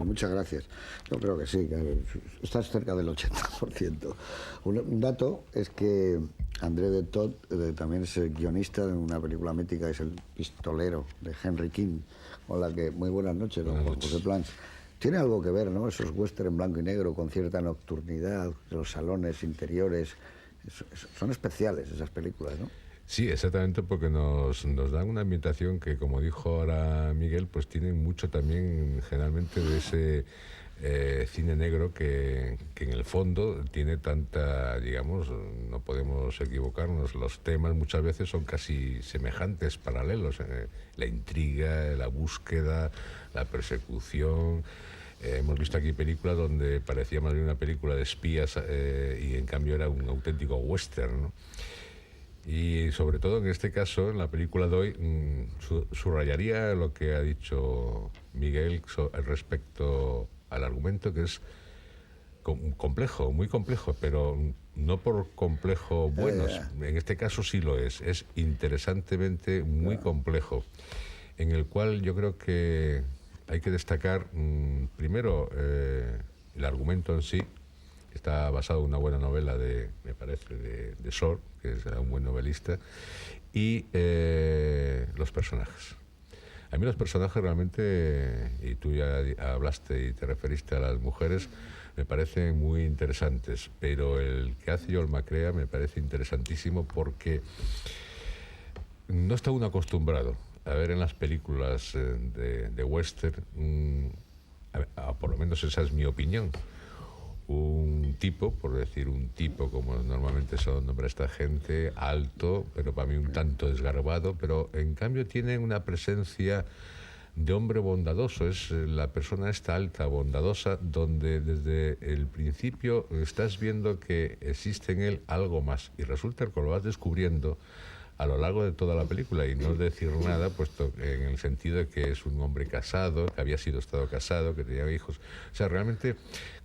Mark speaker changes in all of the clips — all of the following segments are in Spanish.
Speaker 1: muchas gracias. Yo creo que sí, que estás cerca del 80%. Un dato es que André de Toth también es el guionista de una película mítica, es El pistolero, de Henry King, con la que... Muy buenas noches, don José Plans. Tiene algo que ver, ¿no? Esos western en blanco y negro con cierta nocturnidad, los salones interiores, son especiales esas películas, ¿no?
Speaker 2: Sí, exactamente, porque nos dan una ambientación que, como dijo ahora Miguel, pues tiene mucho también generalmente de ese cine negro que en el fondo tiene tanta, digamos, no podemos equivocarnos, los temas muchas veces son casi semejantes, paralelos, la intriga, la búsqueda, la persecución. Hemos visto aquí películas donde parecía más bien una película de espías y en cambio era un auténtico western, ¿no? Y sobre todo en este caso, en la película de hoy, subrayaría lo que ha dicho Miguel respecto al argumento, que es complejo, muy complejo, pero no por complejo bueno, en este caso sí lo es interesantemente muy complejo, en el cual yo creo que hay que destacar primero el argumento en sí. Está basado en una buena novela me parece, de Shore, que es un buen novelista, y los personajes. A mí los personajes realmente, y tú ya hablaste y te referiste a las mujeres, me parecen muy interesantes, pero el que hace Joel McCrea me parece interesantísimo porque no está uno acostumbrado a ver en las películas de western, por lo menos esa es mi opinión, un tipo, por decir un tipo como normalmente se nombra esta gente, alto, pero para mí un tanto desgarbado, pero en cambio tiene una presencia de hombre bondadoso. Es la persona esta alta, bondadosa, donde desde el principio estás viendo que existe en él algo más, y resulta que lo vas descubriendo a lo largo de toda la película, y no decir nada, puesto en el sentido de que es un hombre casado, que había estado casado, que tenía hijos. O sea, realmente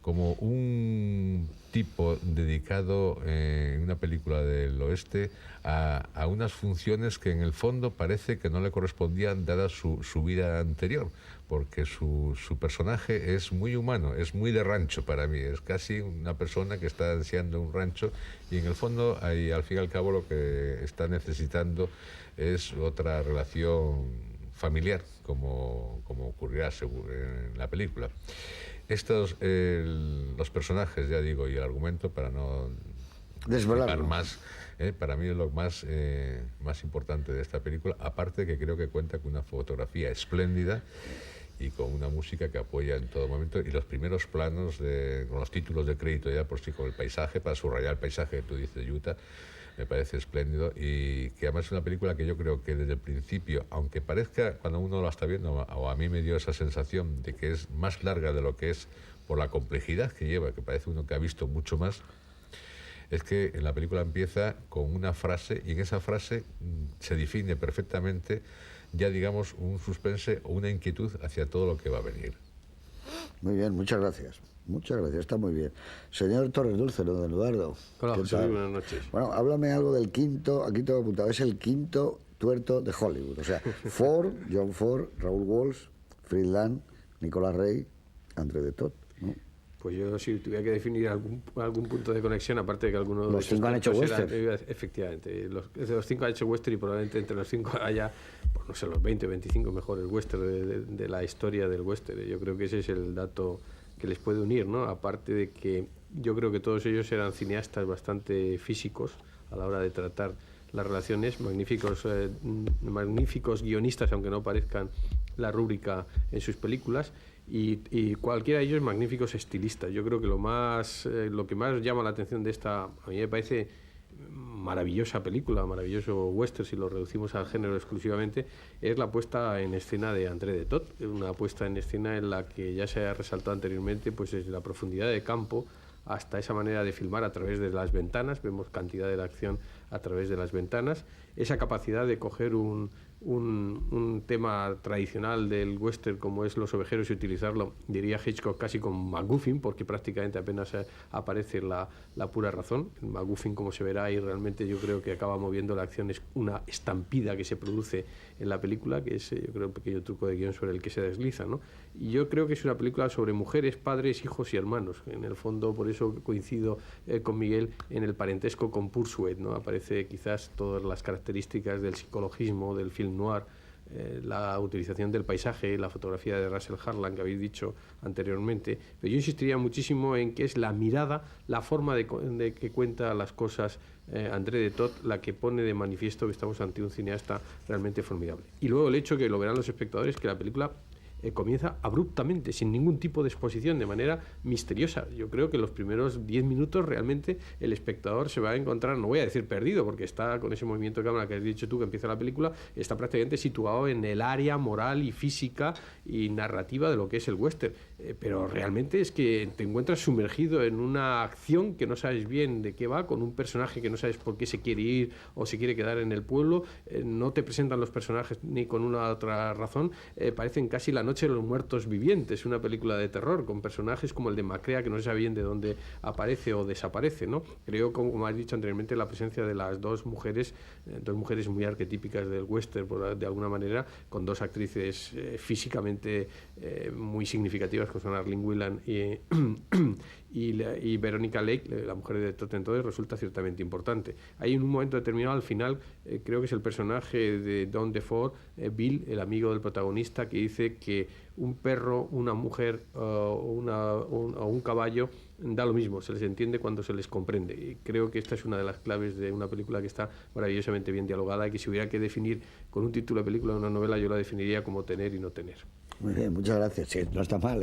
Speaker 2: como un tipo dedicado en una película del oeste a unas funciones que en el fondo parece que no le correspondían dada su vida anterior, porque su personaje es muy humano, es muy de rancho para mí, es casi una persona que está ansiando un rancho, y en el fondo al fin y al cabo lo que está necesitando es otra relación familiar, como ocurrirá en la película. Los personajes, ya digo, y el argumento, para no
Speaker 1: desvelar
Speaker 2: más, para mí es lo más importante de esta película, aparte que creo que cuenta con una fotografía espléndida y con una música que apoya en todo momento, y los primeros planos con los títulos de crédito ya por sí, con el paisaje, para subrayar el paisaje que tú dices, Utah, me parece espléndido, y que además es una película que yo creo que desde el principio, aunque parezca cuando uno la está viendo, o a mí me dio esa sensación de que es más larga de lo que es por la complejidad que lleva, que parece uno que ha visto mucho más, es que en la película empieza con una frase, y en esa frase se define perfectamente ya, digamos, un suspense o una inquietud hacia todo lo que va a venir.
Speaker 1: Muy bien, muchas gracias. Muchas gracias, está muy bien. Señor Torres Dulce, don Eduardo.
Speaker 3: Hola, José Luis, buenas noches.
Speaker 1: Bueno, háblame algo del quinto, aquí tengo apuntado, es el quinto tuerto de Hollywood. O sea, Ford, John Ford, Raúl Walsh, Friedland, Nicolas Rey, André de Toth, ¿no?
Speaker 3: Pues yo, si tuviera que definir algún punto de conexión, aparte de que algunos
Speaker 1: los cinco han hecho western.
Speaker 3: Efectivamente, los cinco han hecho western, y probablemente entre los cinco haya, pues no sé, los 20 o 25 mejores western de la historia del western. Yo creo que ese es el dato que les puede unir, ¿no? Aparte de que yo creo que todos ellos eran cineastas bastante físicos a la hora de tratar las relaciones, magníficos guionistas, aunque no parezcan la rúbrica en sus películas, y cualquiera de ellos magníficos estilistas. Yo creo que lo que más llama la atención de esta, a mí me parece maravillosa película, maravilloso western, si lo reducimos al género exclusivamente, es la puesta en escena de André de Toth, una puesta en escena en la que ya se ha resaltado anteriormente, pues desde la profundidad de campo hasta esa manera de filmar a través de las ventanas, vemos cantidad de la acción a través de las ventanas, esa capacidad de coger un tema tradicional del western como es los ovejeros y utilizarlo, diría Hitchcock, casi como MacGuffin, porque prácticamente apenas aparece la pura razón. El MacGuffin, como se verá ahí, realmente yo creo que acaba moviendo la acción, es una estampida que se produce en la película, que es, yo creo, un pequeño truco de guión sobre el que se desliza, ¿no? Y yo creo que es una película sobre mujeres, padres, hijos y hermanos. En el fondo, por eso coincido con Miguel en el parentesco con Pursuit, ¿no? Aparece quizás todas las características del psicologismo, del film noir, la utilización del paisaje, la fotografía de Russell Harlan que habéis dicho anteriormente, pero yo insistiría muchísimo en que es la mirada, la forma de que cuenta las cosas André de Toth la que pone de manifiesto que estamos ante un cineasta realmente formidable. Y luego el hecho, que lo verán los espectadores, que la película comienza abruptamente, sin ningún tipo de exposición, de manera misteriosa. Yo creo que los primeros 10 minutos realmente el espectador se va a encontrar, no voy a decir perdido, porque está con ese movimiento de cámara que has dicho tú que empieza la película, está prácticamente situado en el área moral y física y narrativa de lo que es el western. Pero realmente es que te encuentras sumergido en una acción que no sabes bien de qué va, con un personaje que no sabes por qué se quiere ir o se quiere quedar en el pueblo, no te presentan los personajes ni con una otra razón, parecen casi la noche de los muertos vivientes, una película de terror con personajes como el de Macrea, que no se sabe bien de dónde aparece o desaparece, ¿no? Creo, como has dicho anteriormente, la presencia de las dos mujeres muy arquetípicas del western, de alguna manera, con dos actrices físicamente muy significativas, como son Arlene Whelan y Veronica Lake, la mujer de Toth, entonces resulta ciertamente importante. Hay en un momento determinado, al final, creo que es el personaje de Don DeFore, Bill, el amigo del protagonista, que dice que un perro, una mujer o un caballo da lo mismo, se les entiende cuando se les comprende. Y creo que esta es una de las claves de una película que está maravillosamente bien dialogada y que si hubiera que definir con un título de película o una novela, yo la definiría como Tener y no tener.
Speaker 1: Muy bien, muchas gracias. Sí, no está mal,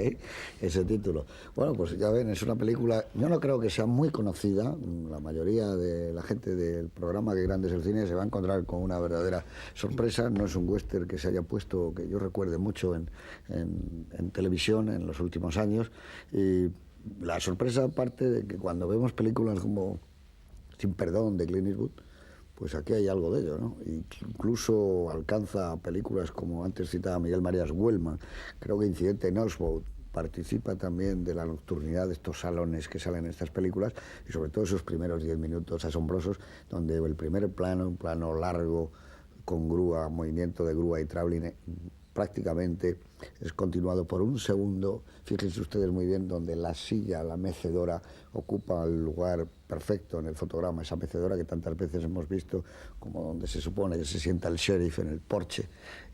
Speaker 1: ese título. Bueno, pues ya ven, es una película, yo no creo que sea muy conocida. La mayoría de la gente del programa Que Grande es el Cine se va a encontrar con una verdadera sorpresa. No es un western que se haya puesto, que yo recuerde mucho en televisión en los últimos años. Y la sorpresa parte de que cuando vemos películas como Sin Perdón de Clint Eastwood, pues aquí hay algo de ello, ¿no? Y incluso alcanza películas como antes citaba Miguel Marías Wellman. Creo que Incidente en Oswald participa también de la nocturnidad de estos salones que salen en estas películas, y sobre todo esos primeros 10 minutos asombrosos, donde el primer plano, un plano largo, con grúa, movimiento de grúa y traveling, prácticamente es continuado por un segundo, fíjense ustedes muy bien, donde la silla, la mecedora, ocupa el lugar perfecto en el fotograma, esa mecedora que tantas veces hemos visto, como donde se supone que se sienta el sheriff en el porche.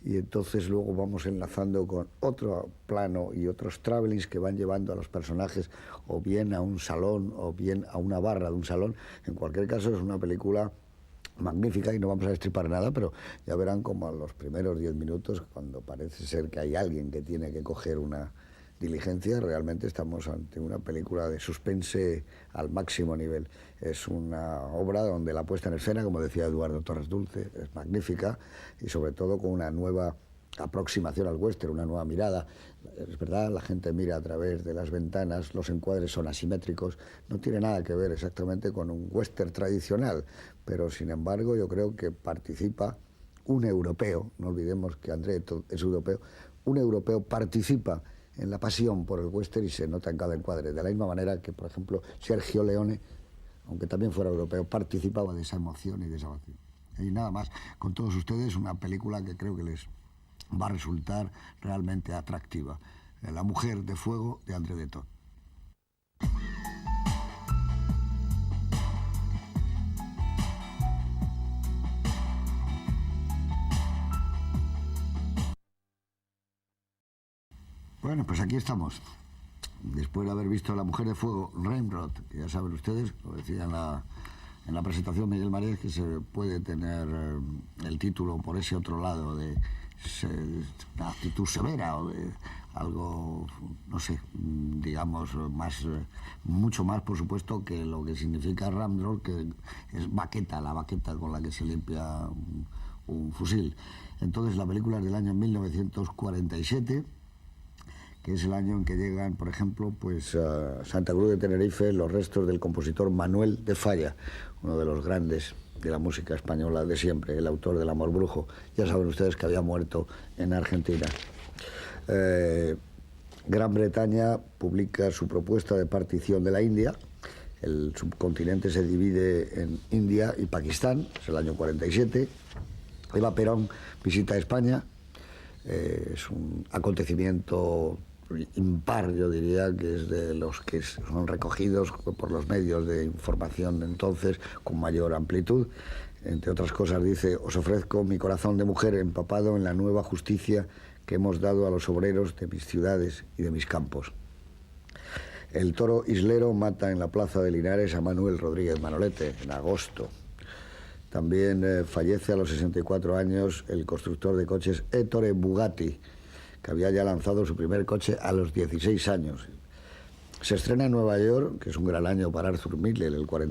Speaker 1: Y entonces luego vamos enlazando con otro plano y otros travelings que van llevando a los personajes o bien a un salón o bien a una barra de un salón. En cualquier caso es una película magnífica y no vamos a destripar nada, pero ya verán como a los primeros 10 minutos, cuando parece ser que hay alguien que tiene que coger una diligencia, realmente estamos ante una película de suspense al máximo nivel. Es una obra donde la puesta en escena, como decía Eduardo Torres Dulce, es magnífica y sobre todo con una nueva aproximación al western, una nueva mirada. Es verdad, la gente mira a través de las ventanas, los encuadres son asimétricos, no tiene nada que ver exactamente con un western tradicional, pero sin embargo yo creo que participa un europeo, no olvidemos que André es europeo, un europeo participa en la pasión por el western y se nota en cada encuadre, de la misma manera que, por ejemplo, Sergio Leone, aunque también fuera europeo, participaba de esa emoción y de esa pasión. Y nada más, con todos ustedes, una película que creo que les va a resultar realmente atractiva. La mujer de fuego de André de Toth. Bueno, pues aquí estamos. Después de haber visto La mujer de fuego, Ramrod, que ya saben ustedes, lo decía en la presentación Miguel Marías, que se puede tener el título por ese otro lado de una actitud severa o de algo, no sé, digamos, mucho más, por supuesto, que lo que significa Ramrod, que es baqueta, la baqueta con la que se limpia un fusil. Entonces, la película es del año 1947, que es el año en que llegan, por ejemplo, pues a Santa Cruz de Tenerife los restos del compositor Manuel de Falla, uno de los grandes de la música española de siempre, el autor del Amor Brujo. Ya saben ustedes que había muerto en Argentina. Gran Bretaña publica su propuesta de partición de la India. El subcontinente se divide en India y Pakistán, es el año 47. Eva Perón visita España. Es un acontecimiento impar, yo diría, que es de los que son recogidos por los medios de información entonces con mayor amplitud. Entre otras cosas dice: os ofrezco mi corazón de mujer empapado en la nueva justicia que hemos dado a los obreros de mis ciudades y de mis campos. El toro islero mata en la plaza de Linares a Manuel Rodríguez Manolete en agosto. También fallece a los 64 años el constructor de coches Ettore Bugatti, que había ya lanzado su primer coche a los 16 años. Se estrena en Nueva York, que es un gran año para Arthur Miller, el 40.